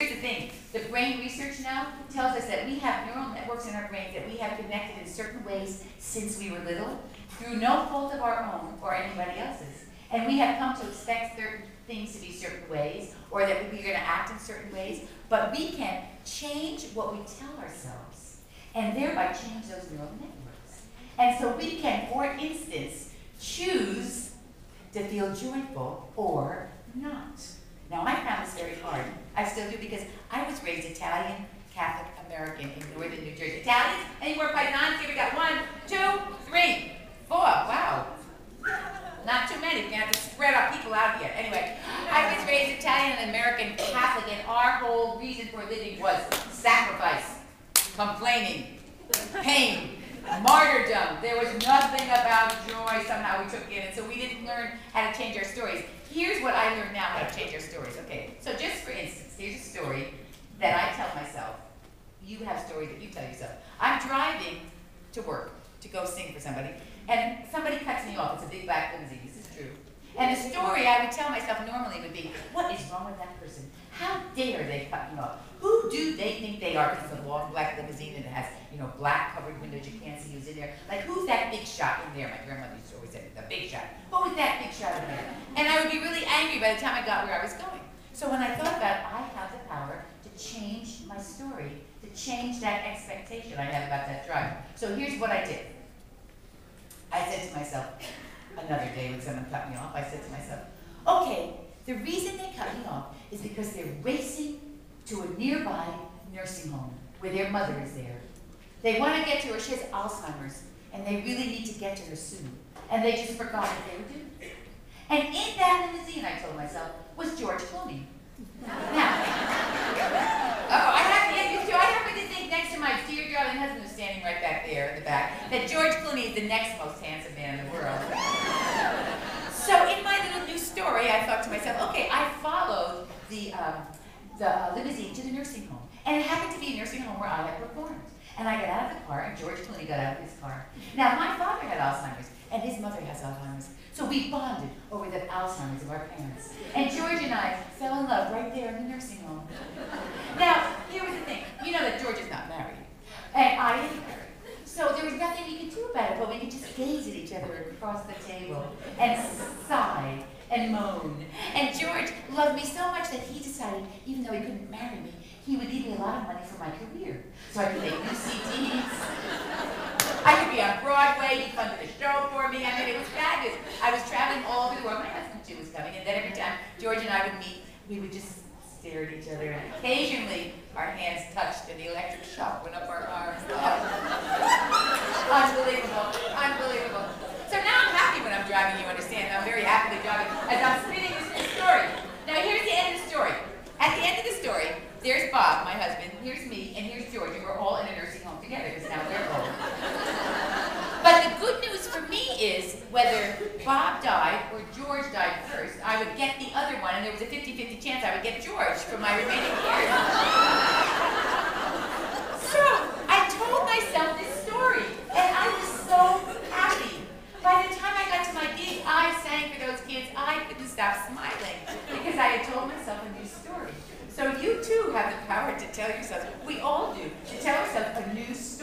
Here's the thing, the brain research now tells us that we have neural networks in our brains that we have connected in certain ways since we were little, through no fault of our own or anybody else's. And we have come to expect certain things to be certain ways, or that we're going to act in certain ways, but we can change what we tell ourselves, and thereby change those neural networks. And so we can, for instance, choose to feel joyful or not. Now, I found this very hard. I still do, because I was raised Italian, Catholic, American in northern New Jersey. Italians? Any more paisans? Here we got 1, 2, 3, 4. Wow. Not too many. We're going to have to spread our people out here. Anyway, I was raised Italian and American Catholic, and our whole reason for living was sacrifice, complaining, pain, martyrdom. There was nothing about joy somehow we took in, and so we didn't learn how to change our stories. Here's what I learned now how to change our stories. Okay, so just for instance, here's a story that I tell myself. You have stories that you tell yourself. I'm driving to work to go sing for somebody, and somebody cuts me off. It's a big black limousine. This is true. And the story I would tell myself normally would be, what is wrong with that person? How dare they cut me off? Who do they think they are? Because it's a long black limousine and it has, black covered windows. You can't see who's in there. Like, who's that big shot in there? My grandmother used to always say, the big shot. Who was that big shot in there? And I would be really angry by the time I got where I was going. So when I thought about it, I have the power to change my story, to change that expectation I have about that drive. So here's what I did. I said to myself, another day when someone cut me off, I said to myself, okay, the reason they cut me off is because they're racing to a nearby nursing home where their mother is there. They want to get to her. She has Alzheimer's, and they really need to get to her soon. And they just forgot what they were doing. And in that limousine, I told myself, was George Clooney. Now, I happen to think next to my dear darling husband, who's standing right back there in the back, that George Clooney is the next most handsome man in the world. So in my little new story, I thought to myself, okay, I followed the limousine to the nursing home. And it happened to be a nursing home where I had performed. And I got out of the car, and George Clooney got out of his car. Now, my father had Alzheimer's, and his mother has Alzheimer's. So we bonded over the Alzheimer's of our parents. And George and I fell in love right there in the nursing home. Now, here was the thing. You know that George is not married. And I am married. So there was nothing we could do about it, but we could just gaze at each other across the table and sigh and moan. And George loved me so much that he decided, even though he couldn't marry me, he would leave me a lot of money for my career. So I could make new CDs. I could be on Broadway. He funded a show for me. I mean, it was fabulous. I was traveling all over the world. My husband, too, was coming. And then every time George and I would meet, we would just stare at each other. And occasionally, our hands touched and the electric shock went up our arms. Oh. Unbelievable. Unbelievable. So now I'm happy when I'm driving, you understand. I'm very happily driving as I'm spinning this story. Now, here's the end of the story. At the end of the story, there's Bob, my husband, here's me, and here's George, and we're all in a nursing home together, because now we're old. But the good news for me is, whether Bob died or George died first, I would get the other one, and there was a 50-50 chance I would get George for my remaining years. So, I told myself this story, and I was so happy. By the time I got to my gig, I sang for those kids. I couldn't stop smiling, because I had told myself a new story. So you too have the power to tell yourself, we all do, to tell ourselves a new story.